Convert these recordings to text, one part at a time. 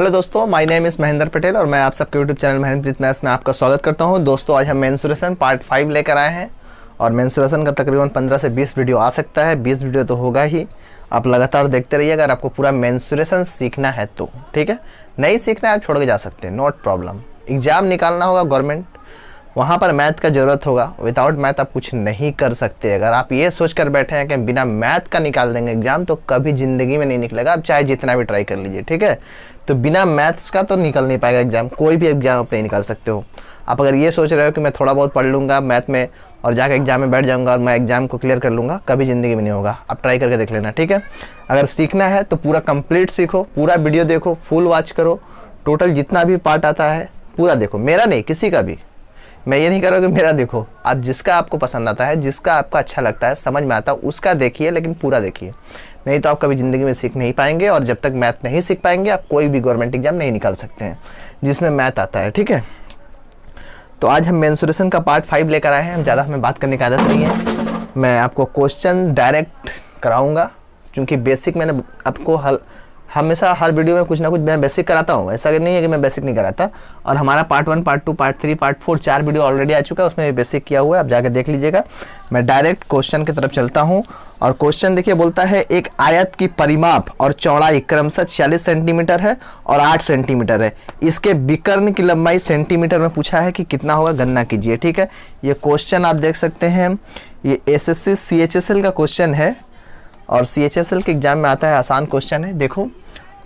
Hello दोस्तों, my name is Mahendra Patel और मैं आप सबके यूट्यूब चैनल महेंद्र मैथ्स में आपका स्वागत करता हूं। दोस्तों आज हम मेंसुरेशन पार्ट 5 लेकर आए हैं और मेंसुरेशन का तकरीबन 15 से 20 वीडियो आ सकता है। 20 वीडियो तो होगा ही। आप लगातार देखते रहिए अगर आपको पूरा मेंसुरेशन सीखना है तो, ठीक है। नहीं सीखना है आप छोड़ के जा सकते हैं, नॉट प्रॉब्लम। एग्ज़ाम निकालना होगा गवर्नमेंट, वहाँ पर मैथ का ज़रूरत होगा। विदाउट मैथ आप कुछ नहीं कर सकते। अगर आप ये सोच कर बैठे हैं कि बिना मैथ का निकाल देंगे एग्ज़ाम, तो कभी ज़िंदगी में नहीं निकलेगा। आप चाहे जितना भी ट्राई कर लीजिए, ठीक है। तो बिना मैथ्स का तो निकल नहीं पाएगा एग्ज़ाम। कोई भी एग्ज़ाम आप नहीं निकाल सकते हो। आप अगर ये सोच रहे हो कि मैं थोड़ा बहुत पढ़ लूँगा मैथ में और जाकर एग्ज़ाम में बैठ जाऊँगा और मैं एग्ज़ाम को क्लियर कर लूँगा, कभी ज़िंदगी में नहीं होगा। आप ट्राई करके देख लेना, ठीक है। अगर सीखना है तो पूरा कंप्लीट सीखो, पूरा वीडियो देखो, फुल वॉच करो। टोटल जितना भी पार्ट आता है पूरा देखो, मेरा नहीं किसी का भी। मैं ये नहीं कर रहा कि मेरा देखो, आप जिसका आपको पसंद आता है, जिसका आपका अच्छा लगता है, समझ में आता है, उसका देखिए, लेकिन पूरा देखिए। नहीं तो आप कभी ज़िंदगी में सीख नहीं पाएंगे और जब तक मैथ नहीं सीख पाएंगे आप कोई भी गवर्नमेंट एग्जाम नहीं निकाल सकते हैं जिसमें मैथ आता है, ठीक है। तो आज हम मेंसुरेशन का पार्ट 5 लेकर आए हैं। हम ज़्यादा हमें बात करने की आदत नहीं है। मैं आपको क्वेश्चन डायरेक्ट कराऊँगा क्योंकि बेसिक मैंने आपको हमेशा हर वीडियो में कुछ ना कुछ मैं बेसिक कराता हूँ। ऐसा नहीं है कि मैं बेसिक नहीं कराता। और हमारा part 1, part 2, part 3, part 4 4 video already आ चुका है, उसमें बेसिक किया हुआ है, आप जाकर देख लीजिएगा। मैं डायरेक्ट क्वेश्चन की तरफ चलता हूँ और क्वेश्चन देखिए, बोलता है एक आयत की परिमाप और चौड़ाई क्रमशः 46 सेंटीमीटर है और 8 सेंटीमीटर है। इसके विकर्ण की लंबाई सेंटीमीटर में पूछा है कि कितना होगा, गणना कीजिए, ठीक है। ये क्वेश्चन आप देख सकते हैं, ये SSC CHSL का क्वेश्चन है और CHSL के एग्जाम में आता है। आसान क्वेश्चन है। देखो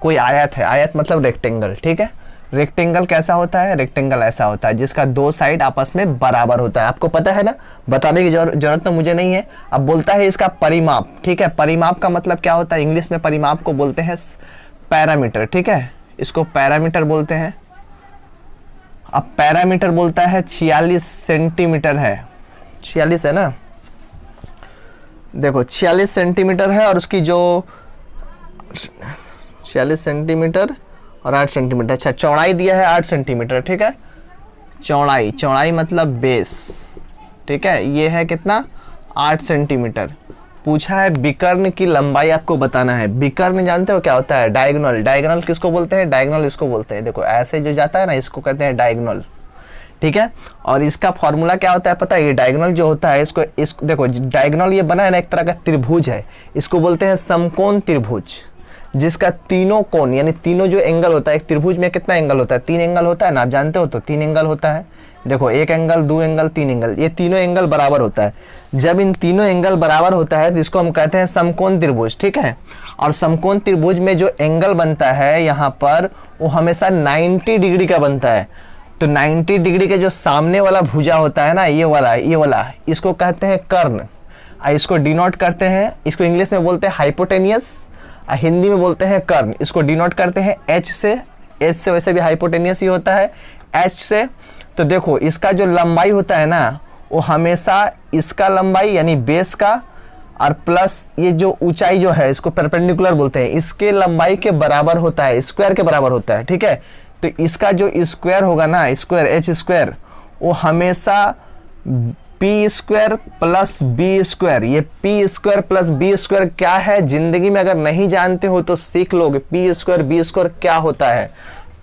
कोई आयत है, आयत मतलब रेक्टेंगल, ठीक है। रेक्टेंगल कैसा होता है? रेक्टेंगल ऐसा होता है जिसका दो साइड आपस में बराबर होता है। आपको पता है ना, बताने की जरूरत तो मुझे नहीं है। अब बोलता है इसका परिमाप, ठीक है। परिमाप का मतलब क्या होता है? इंग्लिश में परिमाप को बोलते हैं पैरामीटर, ठीक है। इसको पैरामीटर बोलते हैं। अब पैरामीटर बोलता है 46 सेंटीमीटर है। 46 है ना, देखो 46 सेंटीमीटर है और उसकी जो 46 सेंटीमीटर और 8 सेंटीमीटर। अच्छा, चौड़ाई दिया है 8 सेंटीमीटर, ठीक है। चौड़ाई मतलब बेस, ठीक है। ये है कितना? 8 सेंटीमीटर। पूछा है विकर्ण की लंबाई आपको बताना है। विकर्ण जानते हो क्या होता है? डायगोनल। डायगोनल किसको बोलते हैं? डायगोनल इसको बोलते हैं। देखो ऐसे जो जाता है ना, इसको कहते हैं डायगोनल, ठीक है। और इसका फॉर्मूला क्या होता है पता है? ये डायगोनल जो होता है, इसको देखो डायगोनल ये बना है ना, एक तरह का त्रिभुज है। इसको बोलते हैं समकोण त्रिभुज, जिसका तीनों कोण यानी तीनों जो एंगल होता है, एक त्रिभुज में कितना एंगल होता है? 3 एंगल होता है ना, आप जानते हो। तो 3 एंगल होता है। देखो 1 एंगल, 2 एंगल, 3 एंगल, ये तीनों एंगल बराबर होता है। जब इन तीनों एंगल बराबर होता है तो इसको हम कहते हैं समकोण त्रिभुज, ठीक है। और समकोण त्रिभुज में जो एंगल बनता है यहाँ पर, वो हमेशा 90 डिग्री का बनता है। तो 90 डिग्री के जो सामने वाला भुजा होता है ना, ये वाला इसको कहते हैं कर्ण। इसको डिनोट करते हैं, इसको इंग्लिश में बोलते हैं हाइपोटेनियस, हिंदी में बोलते हैं कर्ण। इसको डिनोट करते हैं H से। H से वैसे भी हाइपोटेनियस ही होता है, H से। तो देखो इसका जो लंबाई होता है ना, वो हमेशा इसका लंबाई यानी बेस का और प्लस ये जो ऊंचाई जो है, इसको परपेंडिकुलर बोलते हैं, इसके लंबाई के बराबर होता है, स्क्वायर के बराबर होता है, ठीक है। तो इसका जो स्क्वायर होगा ना, स्क्वायर H स्क्वायर, वो हमेशा P square plus B square. ये P square plus B square क्या है? जिंदगी में अगर नहीं जानते हो तो सीख लोगे। पी स्क्वायर बी स्क्वायर क्या होता है?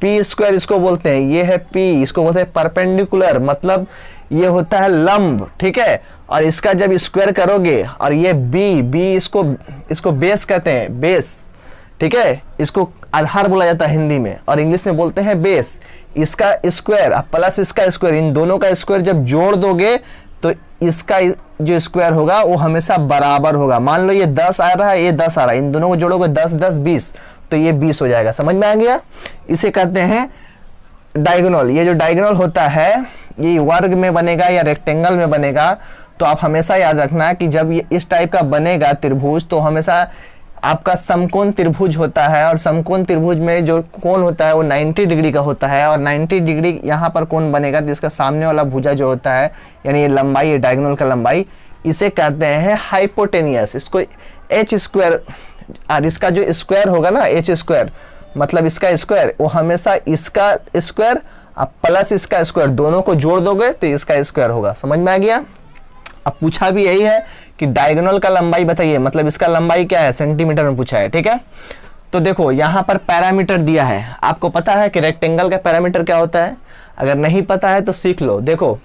पी स्क्वायर इसको बोलते हैं, ये है पी, इसको बोलते हैं परपेंडिकुलर, मतलब ये होता है लंब, ठीक है। और इसका जब स्क्वायर करोगे, और ये बी इसको बेस कहते हैं, बेस, ठीक है। इसको आधार बोला जाता है हिंदी में और इंग्लिश में बोलते हैं बेस। इसका स्क्वायर प्लस इसका स्क्वायर, इन दोनों का स्क्वायर जब जोड़ दोगे तो इसका जो स्क्वायर होगा वो हमेशा बराबर होगा। मान लो ये 10 आ रहा है, ये 10 आ रहा है, इन दोनों को जोड़ोगे 10 10 20, तो ये 20 हो जाएगा। समझ में आ गया? इसे कहते हैं डायगोनल। ये जो डायगोनल होता है ये वर्ग में बनेगा या रेक्टेंगल में बनेगा। तो आप हमेशा याद रखना कि जब ये इस टाइप का बनेगा त्रिभुज, तो हमेशा आपका समकोण त्रिभुज होता है। और समकोण त्रिभुज में जो कोण होता है वो 90 डिग्री का होता है। और 90 डिग्री यहाँ पर कोण बनेगा जिसका सामने वाला भुजा जो होता है, यानी ये लंबाई, ये डायगोनल का लंबाई, इसे कहते हैं हाइपोटेनियस। इसको H स्क्वायर, और इसका जो स्क्वायर होगा ना, H स्क्वायर मतलब इसका स्क्वायर, वो हमेशा इसका स्क्वायर प्लस इसका स्क्वायर, दोनों को जोड़ दोगे तो इसका स्क्वायर होगा। समझ में आ गया? अब पूछा भी यही है कि डायगोनल का लंबाई बताइए, मतलब इसका लंबाई क्या है? सेंटीमीटर में पूछा है, ठीक है। तो देखो यहाँ पर पैरामीटर दिया है, आपको पता है कि रेक्टेंगल का पैरामीटर क्या होता है? अगर नहीं पता है तो सीख लो। देखो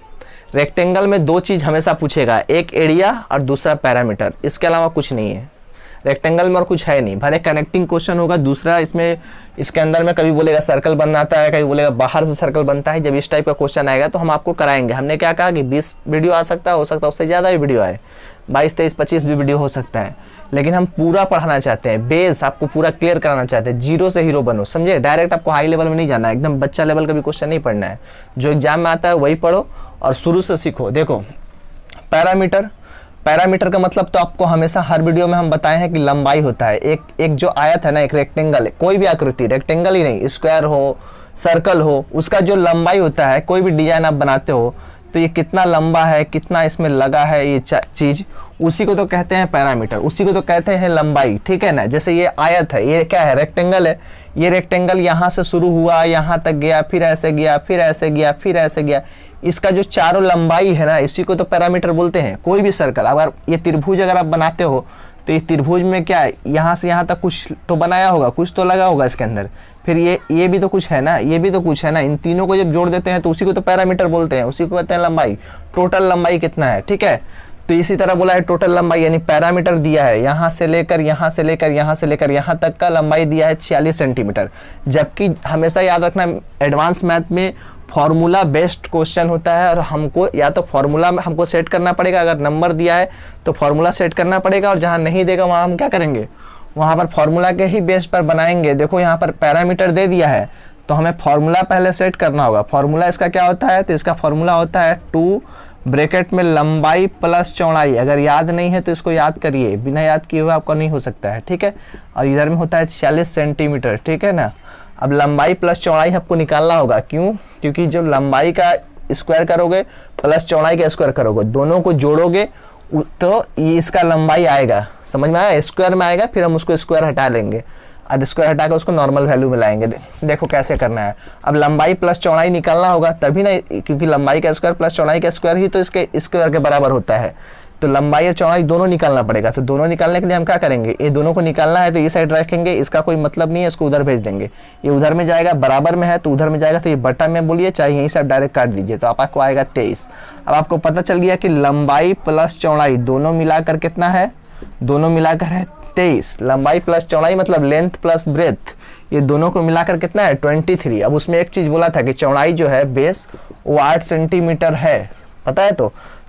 रेक्टेंगल में दो चीज़ हमेशा पूछेगा, एक एरिया और दूसरा पैरामीटर, इसके अलावा कुछ नहीं है रेक्टेंगल में और कुछ है नहीं। भले कनेक्टिंग क्वेश्चन होगा दूसरा, इसमें इसके अंदर में कभी बोलेगा सर्कल बनाता है, कभी बोलेगा बाहर से सर्कल बनता है। जब इस टाइप का क्वेश्चन आएगा तो हम आपको कराएंगे। हमने क्या कहा कि 20 वीडियो आ सकता है, हो सकता है उससे ज़्यादा भी वीडियो आए, 22, 23, 25 भी वीडियो हो सकता है, लेकिन हम पूरा पढ़ाना चाहते हैं, बेस आपको पूरा क्लियर कराना चाहते हैं। जीरो से हीरो बनो, समझे? डायरेक्ट आपको हाई लेवल में नहीं जाना है, एकदम बच्चा लेवल का भी क्वेश्चन नहीं पढ़ना है। जो एग्जाम में आता है वही पढ़ो और शुरू से सीखो। देखो पैरामीटर, पैरामीटर का मतलब तो आपको हमेशा हर वीडियो में हम बताए हैं कि लंबाई होता है। एक जो आयत है ना, एक रेक्टेंगल है, कोई भी आकृति, रेक्टेंगल ही नहीं, स्क्वायर हो, सर्कल हो, उसका जो लंबाई होता है, कोई भी डिजाइन आप बनाते हो तो ये कितना लंबा है, कितना इसमें लगा है ये चीज़, उसी को तो कहते हैं पैरामीटर, उसी को तो कहते हैं लंबाई, ठीक है ना। जैसे ये आयत है, ये क्या है? रेक्टेंगल है। ये रेक्टेंगल यहाँ से शुरू हुआ, यहाँ तक गया, फिर ऐसे गया, फिर ऐसे गया, फिर ऐसे गया, इसका जो चारों लंबाई है ना, इसी को तो पैरामीटर बोलते हैं। कोई भी सर्कल, अगर ये त्रिभुज अगर आप बनाते हो तो ये त्रिभुज में क्या है, यहाँ से यहाँ तक कुछ तो बनाया होगा, कुछ तो लगा होगा इसके अंदर, फिर ये भी तो कुछ है ना, ये भी तो कुछ है ना। इन तीनों को जब जोड़ देते हैं तो उसी को तो पैरामीटर बोलते हैं, उसी को कहते हैं लंबाई। टोटल लंबाई कितना है, ठीक है। तो इसी तरह बोला है टोटल लंबाई, यानी पैरामीटर दिया है यहाँ से लेकर यहाँ से लेकर यहाँ से लेकर यहाँ तक का लंबाई दिया है 46 सेंटीमीटर। जबकि हमेशा याद रखना, एडवांस मैथ में फॉर्मूला बेस्ड क्वेश्चन होता है और हमको या तो फॉर्मूला में हमको सेट करना पड़ेगा, अगर नंबर दिया है तो फॉर्मूला सेट करना पड़ेगा, और जहाँ नहीं देगा वहाँ हम क्या करेंगे, वहाँ पर फॉर्मूला के ही बेस पर बनाएंगे। देखो यहाँ पर पैरामीटर दे दिया है तो हमें फॉर्मूला पहले सेट करना होगा। फॉर्मूला इसका क्या होता है? तो इसका फॉर्मूला होता है 2 ब्रैकेट में लंबाई प्लस चौड़ाई। अगर याद नहीं है तो इसको याद करिए, बिना याद किए हुए आपका नहीं हो सकता है, ठीक है। और इधर में होता है 46 सेंटीमीटर, ठीक है ना। अब लंबाई प्लस चौड़ाई आपको निकालना होगा, क्यों? क्योंकि जब लंबाई का स्क्वायर करोगे प्लस चौड़ाई का स्क्वायर करोगे, दोनों को जोड़ोगे तो ये इसका लंबाई आएगा, समझ में आया? स्क्वायर में आएगा, फिर हम उसको स्क्वायर हटा लेंगे और स्क्वायर हटा कर उसको नॉर्मल वैल्यू में लाएंगे। देखो कैसे करना है। अब लंबाई प्लस चौड़ाई निकालना होगा तभी ना, क्योंकि लंबाई का स्क्वायर प्लस चौड़ाई का स्क्वायर ही तो इसके स्क्वायर के बराबर होता है। तो लंबाई और चौड़ाई दोनों निकालना पड़ेगा। तो दोनों निकालने के लिए हम क्या करेंगे, ये दोनों को निकालना है तो ये साइड रखेंगे, इसका कोई मतलब नहीं है, इसको उधर भेज देंगे। ये उधर में जाएगा, बराबर में है तो उधर में जाएगा, तो ये बटा में बोलिए, चाहे यहीं से आप डायरेक्ट काट दीजिए, तो आपको आएगा 23। अब आपको पता चल गया कि लंबाई प्लस चौड़ाई दोनों मिलाकर कितना है, दोनों मिलाकर है 23। लंबाई प्लस चौड़ाई मतलब लेंथ प्लस ब्रेथ, ये दोनों को मिलाकर कितना है 23। अब उसमें एक चीज बोला था कि चौड़ाई जो है बेस वो 8 सेंटीमीटर है, पता है?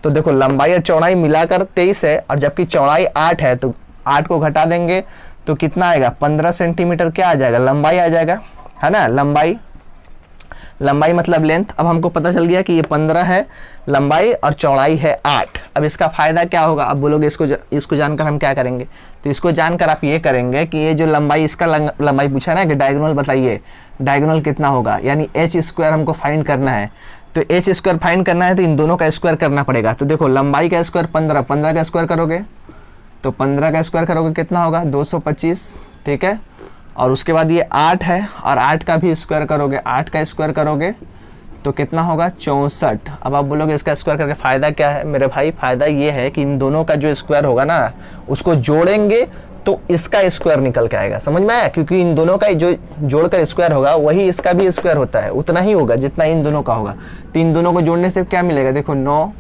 तो देखो लंबाई और चौड़ाई मिलाकर 23 है, और जबकि चौड़ाई 8 है तो 8 को घटा देंगे तो कितना आएगा, 15 सेंटीमीटर क्या आ जाएगा, लंबाई आ जाएगा, है ना। लंबाई मतलब लेंथ। अब हमको पता चल गया कि ये 15 है लंबाई और चौड़ाई है 8। अब इसका फ़ायदा क्या होगा? अब बोलोगे इसको जानकर हम क्या करेंगे? तो इसको जानकर आप ये करेंगे कि ये जो लंबाई, इसका लंबाई पूछा ना कि डायगोनल बताइए, डायगोनल कितना होगा, यानी एच स्क्वायर हमको फाइंड करना है। तो एच स्क्वायर फाइंड करना है तो इन दोनों का स्क्वायर करना पड़ेगा। तो देखो लंबाई का स्क्वायर 15, 15 का स्क्वायर करोगे तो 15 का स्क्वायर करोगे कितना होगा, 225, ठीक है। और उसके बाद ये 8 है और 8 का भी स्क्वायर करोगे, 8 का स्क्वायर करोगे तो कितना होगा, 64। अब आप बोलोगे इसका स्क्वायर करके फ़ायदा क्या है? मेरे भाई फ़ायदा ये है कि इन दोनों का जो स्क्वायर होगा ना, उसको जोड़ेंगे तो इसका स्क्वायर निकल के आएगा, समझ में आया? क्योंकि इन दोनों का जो जोड़कर स्क्वायर होगा वही इसका भी स्क्वायर होता है, उतना ही होगा जितना इन दोनों का होगा। तो इन दोनों को जोड़ने से क्या मिलेगा, देखो 9,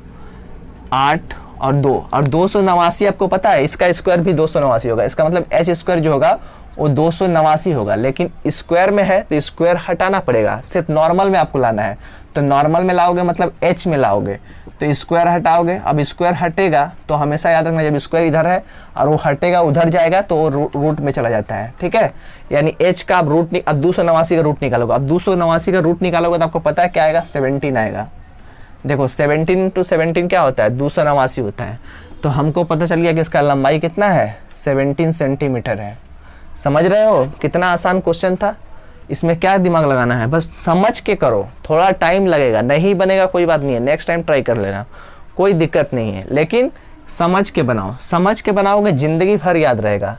8 और 2 और 289। आपको पता है इसका स्क्वायर भी 289 होगा, इसका मतलब एच स्क्वायर जो होगा वो 289 होगा। लेकिन स्क्वायर में है तो स्क्वायर हटाना पड़ेगा, सिर्फ नॉर्मल में आपको लाना है। तो नॉर्मल में लाओगे मतलब एच में लाओगे तो स्क्वायर हटाओगे। अब स्क्वायर हटेगा तो हमेशा याद रखना, जब स्क्वायर इधर है और वो हटेगा उधर जाएगा तो वो रूट में चला जाता है, ठीक है। यानी एच का आप रूट, अब 289 का रूट निकालोगे। अब 289 का रूट निकालोगे तो आपको पता है क्या आएगा, 17 आएगा। देखो 17 × 17 क्या होता है, 289 होता है। तो हमको पता चल गया कि इसका लंबाई कितना है, 17 सेंटीमीटर है। समझ रहे हो कितना आसान क्वेश्चन था? इसमें क्या दिमाग लगाना है, बस समझ के करो, थोड़ा टाइम लगेगा, नहीं बनेगा कोई बात नहीं है, नेक्स्ट टाइम ट्राई कर लेना, कोई दिक्कत नहीं है। लेकिन समझ के बनाओ, समझ के बनाओगे ज़िंदगी भर याद रहेगा।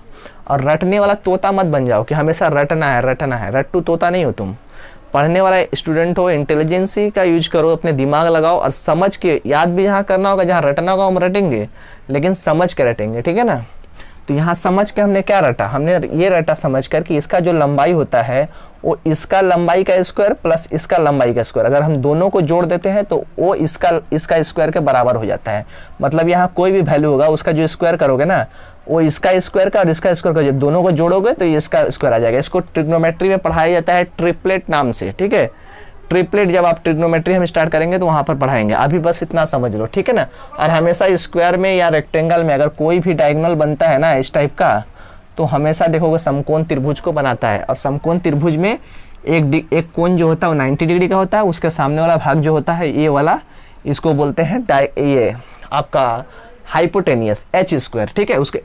और रटने वाला तोता मत बन जाओ कि हमेशा रटना है रटना है, रट्टू तोता नहीं हो तुम। पढ़ने वाला स्टूडेंट हो, इंटेलिजेंसी का यूज करो, अपने दिमाग लगाओ और समझ के, याद भी जहाँ करना होगा, जहाँ रटना होगा हम रटेंगे, लेकिन समझ के रटेंगे, ठीक है ना। तो यहाँ समझ के हमने क्या रटा, हमने ये रटा समझ कर कि इसका जो लंबाई होता है वो इसका लंबाई का स्क्वायर प्लस इसका लंबाई का स्क्वायर, अगर हम दोनों को जोड़ देते हैं तो वो इसका स्क्वायर के बराबर हो जाता है। मतलब यहाँ कोई भी वैल्यू होगा उसका जो स्क्वायर करोगे ना, वो इसका स्क्वायर का और इसका स्क्वायर का जब दोनों को जोड़ोगे तो ये इसका स्क्वायर आ जाएगा। इसको ट्रिग्नोमेट्री में पढ़ाया जाता है ट्रिपलेट नाम से, ठीक है। ट्रिपलेट जब आप ट्रिग्नोमेट्री हम स्टार्ट करेंगे तो वहाँ पर पढ़ाएंगे, अभी बस इतना समझ लो, ठीक है ना। और हमेशा स्क्वायर में या रेक्टेंगल में अगर कोई भी डायगोनल बनता है ना इस टाइप का, तो हमेशा देखोगे समकोण त्रिभुज को बनाता है। और समकोण त्रिभुज में एक कोण जो होता है वो 90 डिग्री का होता है, उसके सामने वाला भाग जो होता है ये वाला, इसको बोलते हैं ये आपका हाइपोटेनियस एच स्क्वायर, ठीक है, उसको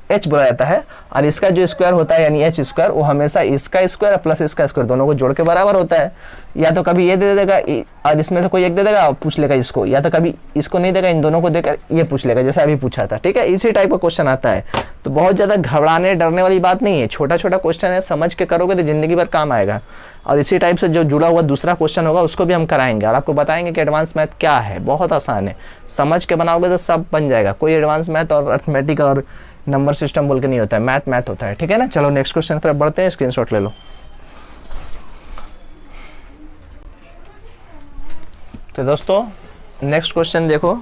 एच बोला जाता है। और इसका जो स्क्वायर होता है यानी एच स्क्वायर, वो हमेशा इसका स्क्वायर प्लस इसका स्क्वायर दोनों को जोड़ के बराबर होता है। या तो कभी ये दे देगा और इसमें से कोई एक दे देगा और पूछ लेगा इसको, या तो कभी इसको नहीं देगा, इन दोनों को देकर ये पूछ लेगा, जैसा अभी पूछा था, ठीक है। इसी टाइप का क्वेश्चन आता है, तो बहुत ज़्यादा घबराने डरने वाली बात नहीं है, छोटा छोटा क्वेश्चन है, समझ के करोगे तो जिंदगी भर काम आएगा। और इसी टाइप से जो जुड़ा हुआ दूसरा क्वेश्चन होगा उसको भी हम कराएंगे और आपको बताएंगे कि एडवांस मैथ क्या है। बहुत आसान है, समझ के बनाओगे तो सब बन जाएगा। कोई एडवांस मैथ और अर्थमेटिक और नंबर सिस्टम बोल के नहीं होता है, मैथ होता है, ठीक है ना। चलो नेक्स्ट क्वेश्चन पर बढ़ते हैं, स्क्रीनशॉट ले लो। तो दोस्तों नेक्स्ट क्वेश्चन देखो,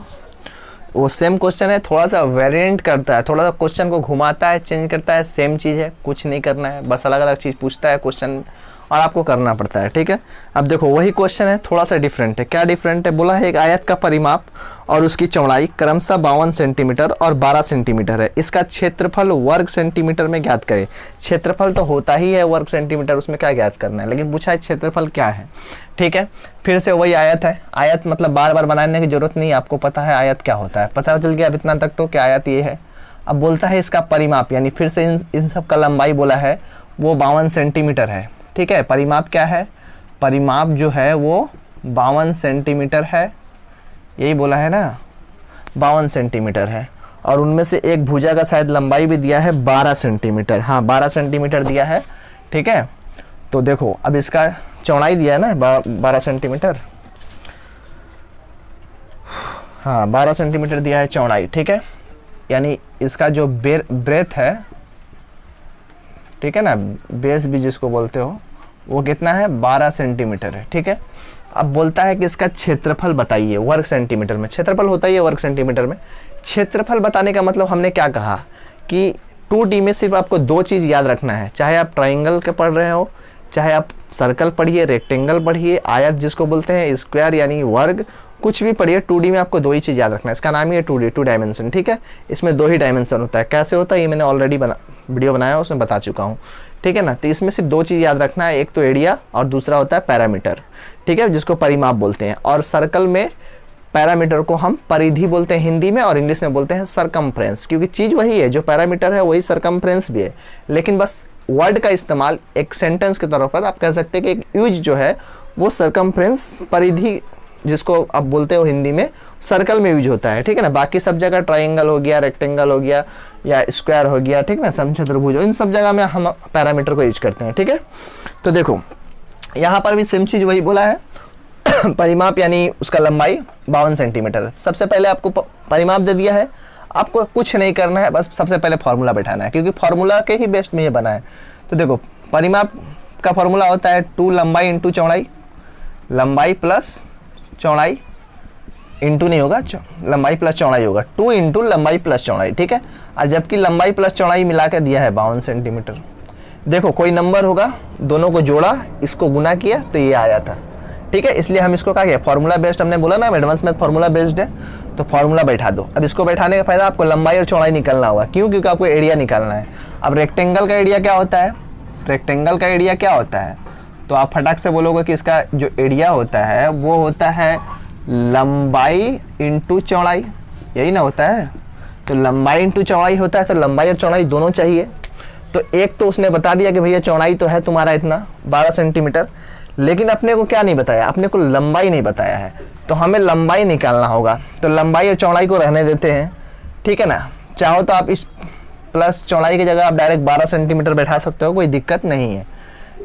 वो सेम क्वेश्चन है, थोड़ा सा वेरिएंट करता है, थोड़ा सा क्वेश्चन को घुमाता है, चेंज करता है, सेम चीज़ है, कुछ नहीं करना है, बस अलग अलग चीज़ पूछता है क्वेश्चन और आपको करना पड़ता है, ठीक है। अब देखो वही क्वेश्चन है, थोड़ा सा डिफरेंट है। क्या डिफरेंट है, बोला है एक आयत का परिमाप और उसकी चौड़ाई क्रमशः 52 सेंटीमीटर और 12 सेंटीमीटर है, इसका क्षेत्रफल वर्ग सेंटीमीटर में ज्ञात करें। क्षेत्रफल तो होता ही है वर्ग सेंटीमीटर, उसमें क्या ज्ञात करना है, लेकिन पूछा है क्षेत्रफल क्या है, ठीक है। फिर से वही आयत है, आयत मतलब बार बार बनाने की जरूरत नहीं, आपको पता है आयत क्या होता है, पता चल गया अब इतना तक तो कि आयत ये है। अब बोलता है इसका परिमाप, यानी फिर से इन सब का लंबाई बोला है वो 52 सेंटीमीटर है, ठीक है। परिमाप क्या है, परिमाप जो है वो 52 सेंटीमीटर है, यही बोला है ना, 52 सेंटीमीटर है। और उनमें से एक भुजा का शायद लंबाई भी दिया है 12 सेंटीमीटर, हाँ 12 सेंटीमीटर दिया है, ठीक है। तो देखो अब इसका चौड़ाई दिया है ना 12 सेंटीमीटर, हाँ 12 सेंटीमीटर दिया है चौड़ाई, ठीक है। यानी इसका जो ब्रेथ है, ठीक है ना, बेस भी जिसको बोलते हो, वो कितना है 12 सेंटीमीटर है, ठीक है। अब बोलता है कि इसका क्षेत्रफल बताइए वर्ग सेंटीमीटर में, क्षेत्रफल होता ही है वर्ग सेंटीमीटर में। क्षेत्रफल बताने का मतलब हमने क्या कहा कि 2D में सिर्फ आपको दो चीज़ याद रखना है, चाहे आप ट्राइंगल के पढ़ रहे हो, चाहे आप सर्कल पढ़िए, रेक्टेंगल पढ़िए, आयत जिसको बोलते हैं, स्क्वायर यानी वर्ग, कुछ भी पढ़िए, 2D में आपको दो ही चीज़ याद रखना है। इसका नाम ही है 2D, 2 डायमेंशन, ठीक है। इसमें दो ही डायमेंशन होता है, कैसे होता है ये मैंने ऑलरेडी वीडियो बनाया है, उसमें बता चुका हूँ, ठीक है ना। तो इसमें सिर्फ दो चीज़ याद रखना है, एक तो एरिया और दूसरा होता है पैरामीटर, ठीक है, जिसको परिमाप बोलते हैं। और सर्कल में पैरामीटर को हम परिधि बोलते हैं हिंदी में, और इंग्लिश में बोलते हैं सरकमफ्रेंस, क्योंकि चीज़ वही है, जो पैरामीटर है वही सरकमफ्रेंस भी है, लेकिन बस वर्ड का इस्तेमाल एक सेंटेंस के तौर पर आप कह सकते हैं कि एक यूज जो है वो सरकमफ्रेंस, परिधि जिसको आप बोलते हो हिंदी में, सर्कल में यूज होता है, ठीक है ना। बाकी सब जगह ट्राइंगल हो गया, रेक्टेंगल हो गया या स्क्वायर हो गया, ठीक ना, समचतुर्भुज, इन सब जगह में हम पैरामीटर को यूज करते हैं, ठीक है। तो देखो यहाँ पर भी सेम चीज़ वही बोला है परिमाप यानी उसका लंबाई 52 सेंटीमीटर। सबसे पहले आपको परिमाप दे दिया है, आपको कुछ नहीं करना है, बस सबसे पहले फार्मूला बैठाना है, क्योंकि फार्मूला के ही बेस्ट में ये बना है। तो देखो परिमाप का फार्मूला होता है 2 लंबाई इंटू चौड़ाई, लंबाई प्लस चौड़ाई इंटू नहीं होगा, लंबाई प्लस चौड़ाई होगा, 2 इंटू लंबाई प्लस चौड़ाई, ठीक है। और जबकि लंबाई प्लस चौड़ाई मिला के दिया है 52 सेंटीमीटर। देखो कोई नंबर होगा, दोनों को जोड़ा, इसको गुना किया तो ये आया था, ठीक है। इसलिए हम इसको क्या किया, फार्मूला बेस्ड, हमने बोला ना एडवांस मैथ फार्मूला बेस्ड है, तो फार्मूला बैठा दो। अब इसको बैठाने का फायदा, आपको लंबाई और चौड़ाई निकालना होगा, क्यों, क्योंकि आपको एरिया निकालना है। अब रेक्टेंगल का एरिया क्या होता है, रेक्टेंगल का एरिया क्या होता है, तो आप फटाक से बोलोगे कि इसका जो एरिया होता है वो होता है लंबाई इंटू चौड़ाई, यही ना होता है। तो लंबाई इंटू चौड़ाई होता है, तो लंबाई और चौड़ाई दोनों चाहिए। तो एक तो उसने बता दिया कि भैया चौड़ाई तो है तुम्हारा इतना 12 सेंटीमीटर, लेकिन अपने को क्या नहीं बताया, अपने को लंबाई नहीं बताया है, तो हमें लंबाई निकालना होगा। तो लंबाई और चौड़ाई को रहने देते हैं, ठीक है ना। चाहो तो आप इस प्लस चौड़ाई की जगह आप डायरेक्ट 12 सेंटीमीटर बैठा सकते हो, कोई दिक्कत नहीं है,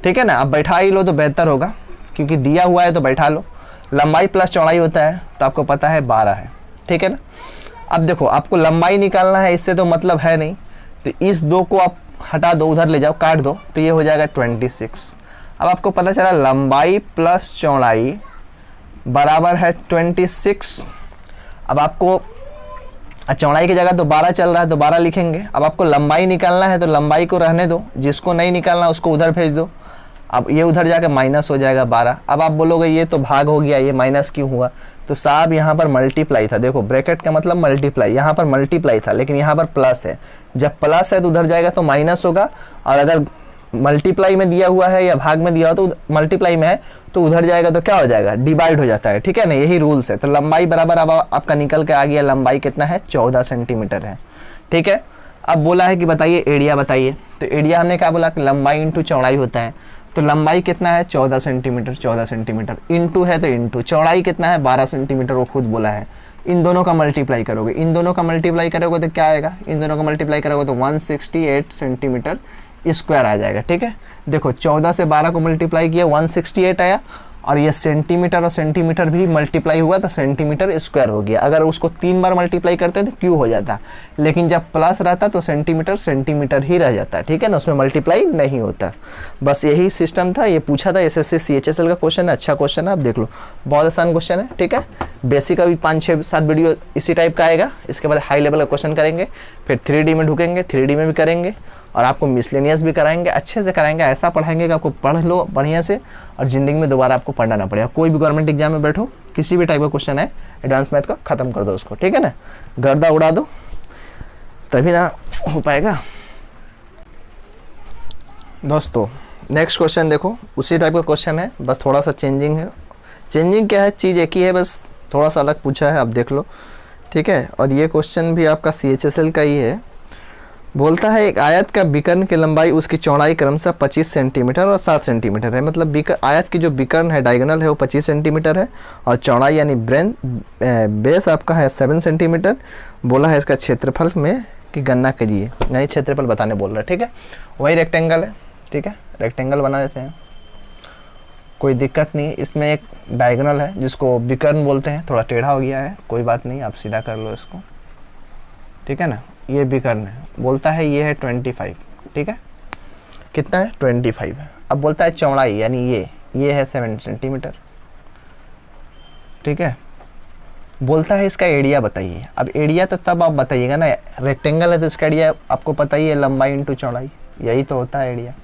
ठीक है ना। आप बैठा ही लो तो बेहतर होगा, क्योंकि दिया हुआ है तो बैठा लो। लंबाई प्लस चौड़ाई होता है तो आपको पता है 12 है, ठीक है ना। अब देखो आपको लंबाई निकालना है, इससे तो मतलब है नहीं, तो इस 2 को आप हटा दो, उधर ले जाओ, काट दो, तो ये हो जाएगा 26। अब आपको पता चला लंबाई प्लस चौड़ाई बराबर है 26। अब आपको चौड़ाई की जगह तो 12 चल रहा है तो 12 लिखेंगे। अब आपको लंबाई निकालना है तो लंबाई को रहने दो, जिसको नहीं निकालना उसको उधर भेज दो। अब ये उधर जाके माइनस हो जाएगा 12। अब आप बोलोगे ये तो भाग हो गया, ये माइनस क्यों हुआ? तो साहब यहाँ पर मल्टीप्लाई था, देखो ब्रैकेट का मतलब मल्टीप्लाई, यहाँ पर मल्टीप्लाई था लेकिन यहाँ पर प्लस है। जब प्लस है तो उधर जाएगा तो माइनस होगा, और अगर मल्टीप्लाई में दिया हुआ है या भाग में दिया हुआ तो मल्टीप्लाई में है तो उधर जाएगा तो क्या हो जाएगा? डिवाइड हो जाता है, ठीक है ना, यही रूल्स है। तो लंबाई बराबर अब आपका निकल के आ गया, लंबाई कितना है? 14 सेंटीमीटर है, ठीक है। अब बोला है कि बताइए एरिया बताइए, तो एरिया हमने क्या बोला कि लंबाई इंटू चौड़ाई होता है। तो लंबाई कितना है? 14 सेंटीमीटर, 14 सेंटीमीटर इंटू है तो इंटू, चौड़ाई कितना है? 12 सेंटीमीटर, वो खुद बोला है। इन दोनों का मल्टीप्लाई करोगे, इन दोनों का मल्टीप्लाई करोगे तो क्या आएगा? इन दोनों का मल्टीप्लाई करोगे तो 168 सेंटीमीटर स्क्वायर आ जाएगा, ठीक है। देखो 14 से 12 को मल्टीप्लाई किया 168 आया, और ये सेंटीमीटर और सेंटीमीटर भी मल्टीप्लाई हुआ तो सेंटीमीटर स्क्वायर हो गया। अगर उसको 3 बार मल्टीप्लाई करते तो क्यों हो जाता, लेकिन जब प्लस रहता तो सेंटीमीटर सेंटीमीटर ही रह जाता है, ठीक है ना, उसमें मल्टीप्लाई नहीं होता। बस यही सिस्टम था, ये पूछा था एसएससी CHSL का क्वेश्चन है, अच्छा क्वेश्चन है, आप देख लो, बहुत आसान क्वेश्चन है, ठीक है। बेसिक का भी 5, 6, 7 वीडियो इसी टाइप का आएगा। इसके बाद हाई लेवल का क्वेश्चन करेंगे, फिर 3D में ढुकेंगे, 3D में भी करेंगे, और आपको मिसलेनियस भी कराएंगे, अच्छे से कराएंगे, ऐसा पढ़ाएंगे कि आपको पढ़ लो बढ़िया से और ज़िंदगी में दोबारा आपको पढ़ना ना पड़ेगा। कोई भी गवर्नमेंट एग्जाम में बैठो, किसी भी टाइप का क्वेश्चन है एडवांस मैथ का, ख़त्म कर दो उसको, ठीक है ना, गर्दा उड़ा दो, तभी ना हो पाएगा। दोस्तों नेक्स्ट क्वेश्चन देखो, उसी टाइप का क्वेश्चन है, बस थोड़ा सा चेंजिंग है। चेंजिंग क्या है? चीज़ एक ही है, बस थोड़ा सा अलग पूछा है, आप देख लो, ठीक है। और ये क्वेश्चन भी आपका CHSL का ही है। बोलता है एक आयत का विकर्ण की लंबाई उसकी चौड़ाई क्रमशः 25 सेंटीमीटर और 7 सेंटीमीटर है। मतलब आयत की जो विकर्ण है, डायगोनल है, वो 25 सेंटीमीटर है, और चौड़ाई यानी बेस आपका है 7 सेंटीमीटर। बोला है इसका क्षेत्रफल में कि गणना कीजिए, नहीं क्षेत्रफल बताने बोल रहा है, ठीक है। वही रेक्टेंगल है, ठीक है, रेक्टेंगल बना देते हैं, कोई दिक्कत नहीं। इसमें एक डायगोनल है जिसको विकर्ण बोलते हैं, थोड़ा टेढ़ा हो गया है, कोई बात नहीं, आप सीधा कर लो इसको, ठीक है ना। ये विकर्ण है, बोलता है ये है 25, ठीक है, कितना है? 25 है। अब बोलता है चौड़ाई यानी ये है 7 सेंटीमीटर, ठीक है। बोलता है इसका एरिया बताइए। अब एरिया तो तब आप बताइएगा ना, रेक्टेंगल है तो इसका एरिया आपको पता ही है, लंबाई इंटू चौड़ाई, यही तो होता है एरिया।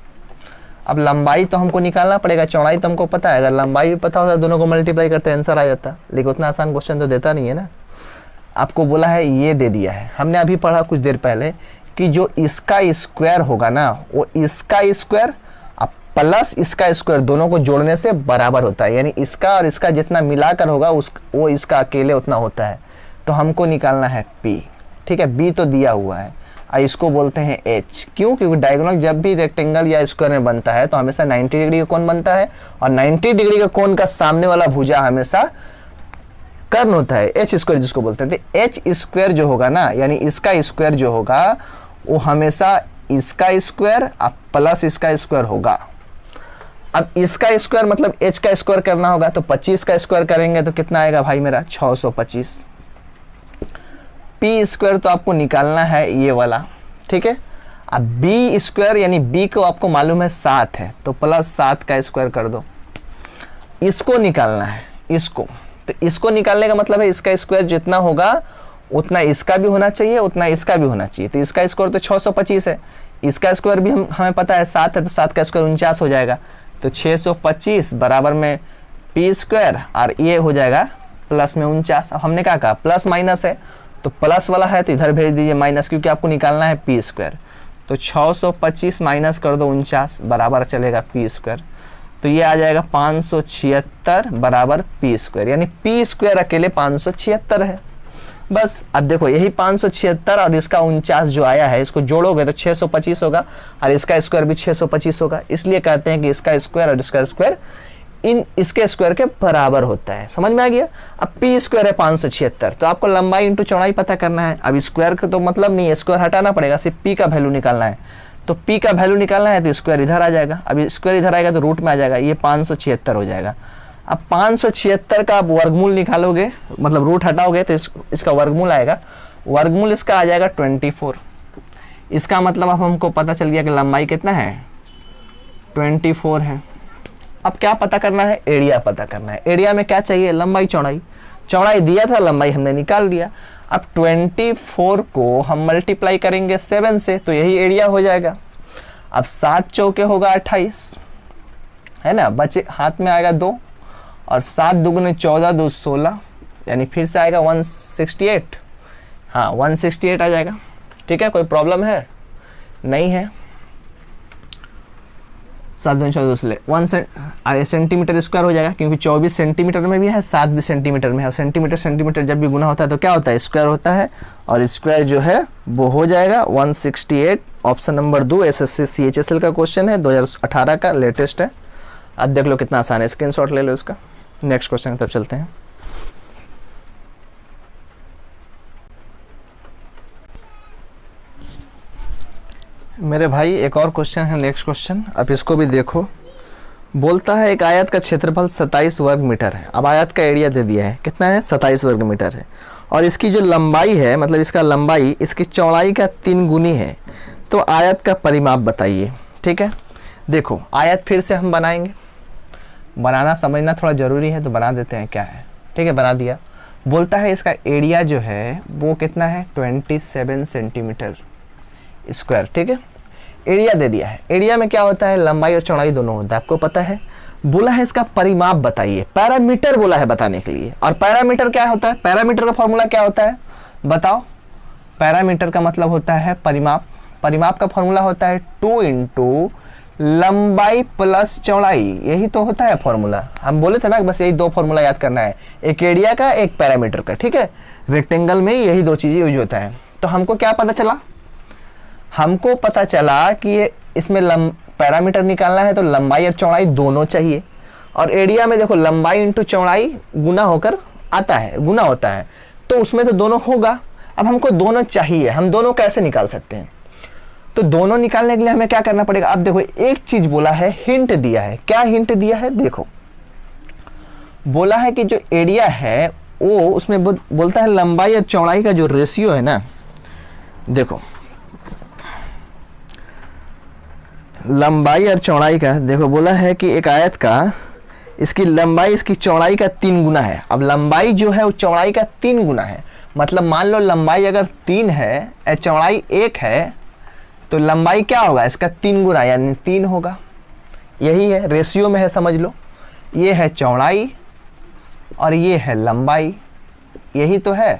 अब लंबाई तो हमको निकालना पड़ेगा, चौड़ाई तो हमको पता है, अगर लंबाई भी पता होता दोनों को मल्टीप्लाई करते आंसर आ जाता, लेकिन उतना आसान क्वेश्चन तो देता नहीं है ना। आपको बोला है ये दे दिया है, हमने अभी पढ़ा कुछ देर पहले कि जो इसका स्क्वायर होगा ना, वो इसका स्क्वायर प्लस इसका स्क्वायर दोनों को जोड़ने से बराबर होता है, यानी इसका और इसका जितना मिलाकर होगा वो इसका अकेले उतना होता है। तो हमको निकालना है P, ठीक है, B तो दिया हुआ है, और इसको बोलते हैं H। क्यों? क्योंकि डायगोनल जब भी रेक्टेंगल या स्क्वायर में बनता है तो हमेशा 90 डिग्री का कोण बनता है, और 90 डिग्री का कोण का सामने वाला भुजा हमेशा कर्ण होता है, H स्क्वायर जिसको बोलते हैं। तो H स्क्वायर जो होगा ना, यानी इसका स्क्वायर जो होगा वो हमेशा इसका स्क्वायर प्लस इसका स्क्वायर होगा। अब इसका स्क्वायर मतलब H का स्क्वायर करना होगा, तो 25 का स्क्वायर करेंगे तो कितना आएगा भाई मेरा? 625। P स्क्वायर तो आपको निकालना है ये वाला, ठीक है। अब B स्क्वायर यानी B को आपको मालूम है 7 है, तो प्लस 7 का स्क्वायर कर दो। इसको निकालना है, इसको, तो इसको निकालने का मतलब है इसका स्क्वायर जितना होगा उतना इसका भी होना चाहिए, उतना इसका भी होना चाहिए। तो इसका स्क्वायर तो 625 है, इसका स्क्वायर भी हमें पता है 7 है, तो 7 का स्क्वायर 49 हो जाएगा। तो 625 बराबर में P स्क्वायर, और ये हो जाएगा प्लस में 49। अब हमने क्या कहा? प्लस माइनस है, तो प्लस वाला है तो इधर भेज दीजिए माइनस, क्योंकि आपको निकालना है P स्क्वायर। तो 625 माइनस कर दो 49 बराबर चलेगा P स्क्वायर, तो ये आ जाएगा 576 बराबर P स्क्वायर, यानी P स्क्वायर अकेले 576 है। बस अब देखो यही 576 और इसका 49 जो आया है, इसको जोड़ोगे तो 625 होगा, और इसका स्क्वायर भी 625 होगा। इसलिए कहते हैं कि इसका स्क्वायर और इसका स्क्वायर इसके स्क्वायर के बराबर होता है। समझ में आ गया? अब P स्क्वायर है 576, तो आपको लंबाई इंटू चौड़ाई पता करना है। अब स्क्वायर का तो मतलब नहीं है, स्क्वायर हटाना पड़ेगा, सिर्फ P का वैल्यू निकालना है। तो P का वैल्यू निकालना है तो स्क्वायर इधर आ जाएगा, अब स्क्वायर इधर आएगा तो रूट में आ जाएगा, ये 576 हो जाएगा। अब 576 का आप वर्गमूल निकालोगे, मतलब रूट हटाओगे तो इसका वर्गमूल आएगा, वर्गमूल इसका आ जाएगा 24। इसका मतलब अब हमको पता चल गया कि लंबाई कितना है 24 है। अब क्या पता करना है, एरिया पता करना है। एरिया में क्या चाहिए, लंबाई चौड़ाई। चौड़ाई दिया था, लंबाई हमने निकाल दिया। अब 24 को हम मल्टीप्लाई करेंगे 7 से तो यही एरिया हो जाएगा। अब 7 चौके होगा 28 है ना, बचे हाथ में आएगा 2 और 7 दुगुने 14 2 16 यानी फिर से आएगा 168। हाँ 168 आ जाएगा। ठीक है, कोई प्रॉब्लम है नहीं है। 7 दूनी 14 1 सेंटीमीटर स्क्वायर हो जाएगा क्योंकि 24 सेंटीमीटर में भी है, 7 भी सेंटीमीटर में है। सेंटीमीटर सेंटीमीटर जब भी गुना होता है तो क्या होता है, स्क्वायर होता है। और स्क्वायर जो है वो हो जाएगा 168। ऑप्शन नंबर 2 एसएससी सीएचएसएल का क्वेश्चन है, 2018 का लेटेस्ट है। अब देख लो कितना आसान है, स्क्रीनशॉट ले लो इसका। नेक्स्ट क्वेश्चन तब चलते हैं। मेरे भाई एक और क्वेश्चन है, नेक्स्ट क्वेश्चन, अब इसको भी देखो। बोलता है एक आयत का क्षेत्रफल 27 वर्ग मीटर है। अब आयत का एरिया दे दिया है, कितना है 27 वर्ग मीटर है। और इसकी जो लंबाई है, मतलब इसका लंबाई इसकी चौड़ाई का 3 गुनी है। तो आयत का परिमाप बताइए। ठीक है, देखो आयत फिर से हम बनाएंगे। बनाना समझना थोड़ा ज़रूरी है तो बना देते हैं, क्या है। ठीक है, बना दिया। बोलता है इसका एरिया जो है वो कितना है 27 सेंटीमीटर स्क्वायर। ठीक है, एरिया दे दिया है। एरिया में क्या होता है, लंबाई और चौड़ाई दोनों होता है, आपको पता है। बोला है इसका परिमाप बताइए, पैरामीटर बोला है बताने के लिए। और पैरामीटर क्या होता है, पैरामीटर का फॉर्मूला क्या होता है बताओ। पैरामीटर का मतलब होता है परिमाप। परिमाप का फॉर्मूला होता है 2 इंटू लंबाई प्लस चौड़ाई, यही तो होता है फॉर्मूला। हम बोले थे ना, बस यही 2 फॉर्मूला याद करना है, एक एरिया का एक पैरामीटर का। ठीक है, रेक्टेंगल में यही 2 चीज़ें यूज होता है। तो हमको क्या पता चला, हमको पता चला कि ये इसमें पैरामीटर निकालना है तो लंबाई और चौड़ाई दोनों चाहिए। और एरिया में देखो लंबाई इंटू चौड़ाई गुना होकर आता है, गुना होता है, तो उसमें तो दोनों होगा। अब हमको दोनों चाहिए, हम दोनों कैसे निकाल सकते हैं। तो दोनों निकालने के लिए हमें क्या करना पड़ेगा। अब देखो एक चीज बोला है, हिंट दिया है। क्या हिंट दिया है, देखो बोला है कि जो एरिया है वो उसमें बोलता है लंबाई और चौड़ाई का जो रेशियो है ना, देखो लंबाई और चौड़ाई का, देखो बोला है कि एक आयत का इसकी लंबाई इसकी चौड़ाई का 3 गुना है। अब लंबाई जो है वो चौड़ाई का 3 गुना है। मतलब मान लो लंबाई अगर 3 है और चौड़ाई 1 है तो लंबाई क्या होगा, इसका 3 गुना यानी 3 होगा। यही है, रेशियो में है, समझ लो। ये है चौड़ाई और ये है लंबाई, यही तो है।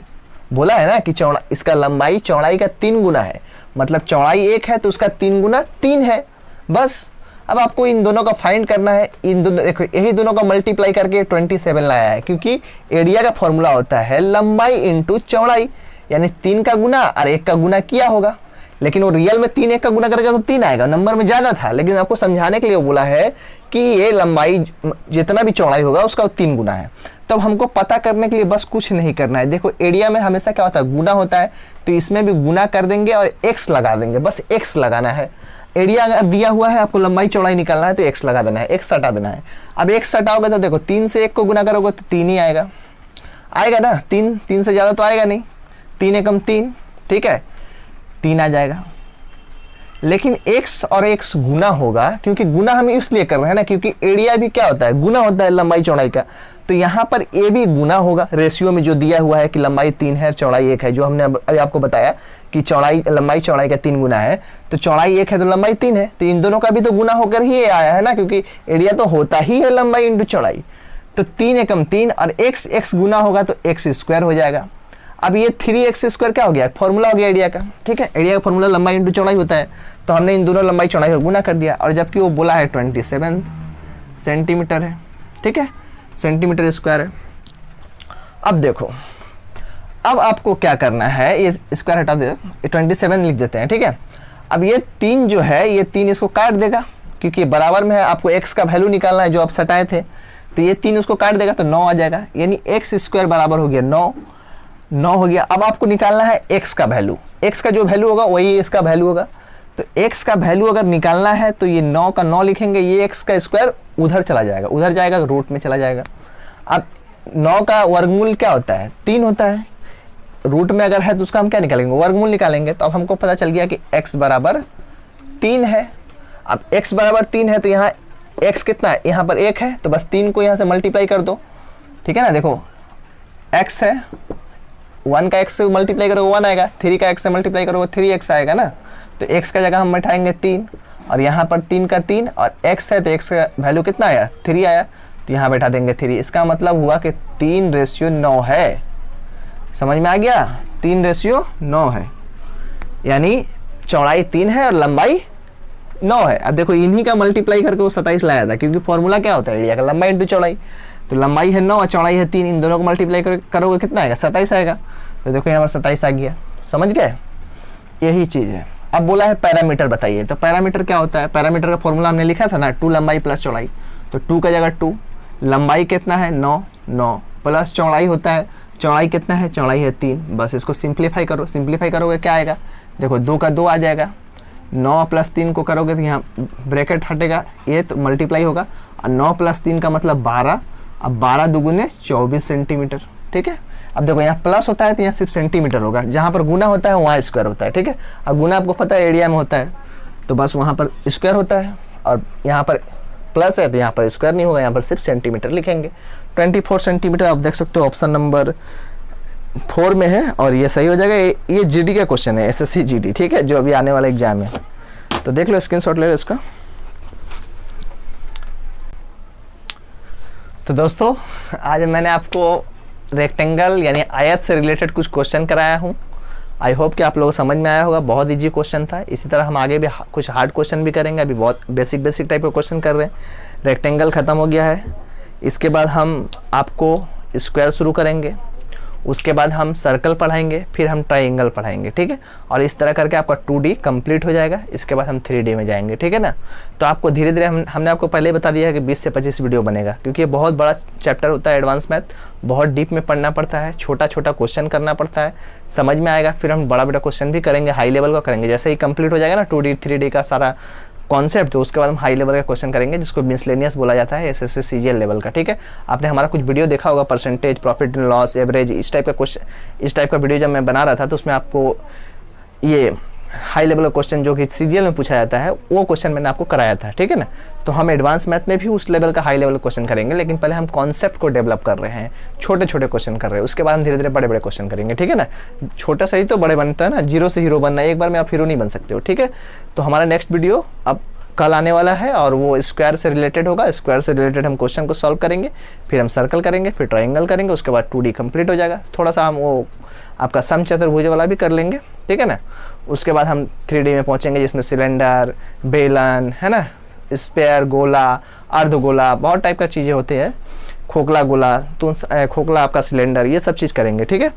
बोला है ना कि इसका लंबाई चौड़ाई का 3 गुना है। मतलब चौड़ाई 1 है तो उसका 3 गुना 3 है, बस। अब आपको इन दोनों का फाइंड करना है। इन दोनों देखो, यही दोनों का मल्टीप्लाई करके 27 लाया है, क्योंकि एरिया का फॉर्मूला होता है लंबाई इंटू चौड़ाई, यानी 3 का गुना और 1 का गुना किया होगा। लेकिन वो रियल में 3 1 का गुना करेगा तो 3 आएगा, नंबर में ज़्यादा था। लेकिन आपको समझाने के लिए बोला है कि ये लंबाई जितना भी चौड़ाई होगा उसका 3 गुना है। तो अब हमको पता करने के लिए बस कुछ नहीं करना है। देखो एरिया में हमेशा क्या होता है, गुना होता है, तो इसमें भी गुना कर देंगे और x लगा देंगे, बस x लगाना है। एरिया अगर दिया हुआ है, आपको लंबाई चौड़ाई निकालना है तो x लगा देना है, x हटा देना है। अब x हटाओगे तो देखो 3 से 1 को गुना करोगे तो 3 ही आएगा, आएगा ना। 3 से ज़्यादा तो आएगा नहीं, 3 एकम 3, ठीक है, 3 आ जाएगा। लेकिन x और x गुना होगा, क्योंकि गुना हम इसलिए कर रहे हैं ना, क्योंकि एरिया भी क्या होता है, गुना होता है लंबाई चौड़ाई का। तो यहाँ पर ए भी गुना होगा, रेशियो में जो दिया हुआ है कि लंबाई 3 है चौड़ाई 1 है, जो हमने अभी आपको बताया कि लंबाई चौड़ाई का 3 गुना है, तो चौड़ाई 1 है तो लंबाई 3 है, तो इन दोनों का भी तो गुना होकर ही आया है ना, क्योंकि एरिया तो होता ही है लंबाई इंटू चौड़ाई। तो 3 एकम 3 और x गुना होगा तो x स्क्वायर हो जाएगा। अब ये 3x स्क्वायर क्या हो गया, फॉर्मूला हो गया एरिया का। ठीक है, एरिया का फॉर्मूला लंबाई इंटू चौड़ाई होता है, तो हमने इन दोनों लंबाई चौड़ाई को गुना कर दिया। और जबकि वो बोला है 27 सेंटीमीटर है, ठीक है, सेंटीमीटर स्क्वायर है। अब देखो, अब आपको क्या करना है, ये स्क्वायर हटा दे, 27 लिख देते हैं, ठीक है। अब ये 3 जो है, ये 3 इसको काट देगा, क्योंकि बराबर में है, आपको x का वैल्यू निकालना है जो आप सटाए थे, तो ये 3 उसको काट देगा तो 9 आ जाएगा, यानी x स्क्वायर बराबर हो गया 9 हो गया। अब आपको निकालना है x का वैल्यू, x का जो वैल्यू होगा वही इसका वैल्यू होगा। तो x का वैल्यू अगर निकालना है तो ये 9 का 9 लिखेंगे, ये x का स्क्वायर उधर चला जाएगा, उधर जाएगा तो रूट में चला जाएगा। अब 9 का वर्गमूल क्या होता है, 3 होता है, रूट में अगर है तो उसका हम क्या निकालेंगे, वर्गमूल निकालेंगे। तो अब हमको पता चल गया कि x बराबर 3 है। अब x बराबर 3 है तो यहाँ x कितना है, यहाँ पर 1 है, तो बस 3 को यहाँ से मल्टीप्लाई कर दो, ठीक है ना। देखो x है, 1 का x से मल्टीप्लाई करोगे 1 आएगा, 3 का x से मल्टीप्लाई करोगे 3x आएगा ना। तो x का जगह हम बैठाएंगे 3, और यहाँ पर 3 का 3, और x है तो x का वैल्यू कितना आया, 3 आया, तो यहाँ बैठा देंगे 3। इसका मतलब हुआ कि 3:9 है। समझ में आ गया, 3:9 है, यानी चौड़ाई 3 है और लंबाई 9 है। अब देखो इन्हीं का मल्टीप्लाई करके वो 27 लाया था, क्योंकि फॉर्मूला क्या होता है, एरिया का लंबाई इंटू चौड़ाई। तो लंबाई है 9 और चौड़ाई है 3, इन दोनों को मल्टीप्लाई करोगे कितना आएगा, 27 आएगा। तो देखो यहाँ पर 27 आ गया। समझ गए, यही चीज़ है। अब बोला है पैरामीटर बताइए, तो पैरामीटर क्या होता है, पैरामीटर का फॉर्मूला हमने लिखा था ना, 2 लंबाई प्लस चौड़ाई। तो 2 का जगह 2, लंबाई कितना है 9 प्लस चौड़ाई होता है, चौड़ाई कितना है, चौड़ाई है 3। बस इसको सिंप्लीफाई करो, सिंप्लीफाई करोगे क्या आएगा, देखो 2 का 2 आ जाएगा, 9 + 3 को करोगे तो यहाँ ब्रैकेट हटेगा, ये तो मल्टीप्लाई होगा, और 9 + 3 का मतलब 12। अब 12 दुगुने 24 सेंटीमीटर, ठीक है। अब देखो यहाँ प्लस होता है तो यहाँ सिर्फ सेंटीमीटर होगा, जहाँ पर गुना होता है वहाँ स्क्वायर होता है, ठीक है। अब गुना आपको पता है एरिया में होता है, तो बस वहाँ पर स्क्वायर होता है, और यहाँ पर प्लस है तो यहाँ पर स्क्वायर नहीं होगा, यहाँ पर सिर्फ सेंटीमीटर लिखेंगे। 24 सेंटीमीटर आप देख सकते हो, ऑप्शन नंबर 4 में है, और ये सही हो जाएगा। ये जीडी का क्वेश्चन है, SSC GD, ठीक है, जो अभी आने वाला एग्जाम है। तो देख लो, स्क्रीनशॉट ले लो इसका। तो दोस्तों आज मैंने आपको रेक्टेंगल यानी आयत से रिलेटेड कुछ क्वेश्चन कराया हूँ। आई होप कि आप लोगों को समझ में आया होगा, बहुत इजी क्वेश्चन था। इसी तरह हम आगे भी कुछ हार्ड क्वेश्चन भी करेंगे, अभी बहुत बेसिक टाइप का क्वेश्चन कर रहे हैं। रेक्टेंगल ख़त्म हो गया है, इसके बाद हम आपको स्क्वायर शुरू करेंगे, उसके बाद हम सर्कल पढ़ाएंगे, फिर हम ट्राइंगल पढ़ाएंगे, ठीक है। और इस तरह करके आपका 2D कंप्लीट हो जाएगा, इसके बाद हम 3D में जाएंगे, ठीक है ना। तो आपको धीरे धीरे हमने आपको पहले ही बता दिया है कि 20 से 25 वीडियो बनेगा, क्योंकि ये बहुत बड़ा चैप्टर होता है, एडवांस मैथ, बहुत डीप में पढ़ना पड़ता है, छोटा छोटा क्वेश्चन करना पड़ता है, समझ में आएगा। फिर हम बड़ा क्वेश्चन भी करेंगे, हाई लेवल का करेंगे। जैसे ही कंप्लीट हो जाएगा ना 2D 3D का सारा कॉन्सेप्ट, तो उसके बाद हम हाई लेवल का क्वेश्चन करेंगे, जिसको मिसलेनियस बोला जाता है, SSC CGL लेवल का, ठीक है। आपने हमारा कुछ वीडियो देखा होगा, percentage, profit and loss, average, इस टाइप का क्वेश्चन, इस टाइप का वीडियो जब मैं बना रहा था तो उसमें आपको ये हाई लेवल का क्वेश्चन जो कि CGL में पूछा जाता है वो क्वेश्चन मैंने आपको कराया था, ठीक है ना। तो हम एडवांस मैथ में भी उस लेवल का हाई लेवल क्वेश्चन करेंगे, लेकिन पहले हम कॉन्सेप्ट को डेवलप कर रहे हैं, छोटे छोटे क्वेश्चन कर रहे हैं, उसके बाद हम धीरे धीरे बड़े बड़े क्वेश्चन करेंगे, ठीक है ना। छोटा सही तो बड़े बनता है ना, 0 से हीरो बनना है, एक बार में आप हीरो नहीं बन सकते हो, ठीक है। तो हमारा नेक्स्ट वीडियो अब कल आने वाला है, और वो स्क्वायर से रिलेटेड होगा। स्क्वायर से रिलेटेड हम क्वेश्चन को सॉल्व करेंगे, फिर हम सर्कल करेंगे, फिर ट्रायंगल करेंगे, उसके बाद 2D कंप्लीट हो जाएगा। थोड़ा सा हम वो आपका समचतुर्भुज वाला भी कर लेंगे, ठीक है ना। उसके बाद हम 3D में पहुंचेंगे, जिसमें सिलेंडर, बेलन, है ना, स्पेयर, गोला, अर्धगोला, बहुत टाइप का चीज़ें होती है, खोखला गोला, तो खोखला आपका सिलेंडर, ये सब चीज़ करेंगे, ठीक है।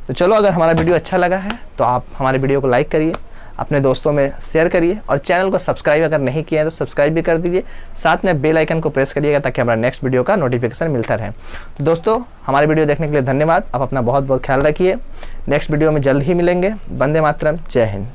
तो चलो, अगर हमारा वीडियो अच्छा लगा है तो आप हमारे वीडियो को लाइक करिए, अपने दोस्तों में शेयर करिए, और चैनल को सब्सक्राइब अगर नहीं किया है तो सब्सक्राइब भी कर दीजिए, साथ में बेल आइकन को प्रेस करिएगा ताकि हमारा नेक्स्ट वीडियो का नोटिफिकेशन मिलता रहे। तो दोस्तों हमारे वीडियो देखने के लिए धन्यवाद। आप अपना बहुत बहुत ख्याल रखिए, नेक्स्ट वीडियो में जल्द ही मिलेंगे। वंदे मातरम, जय हिंद।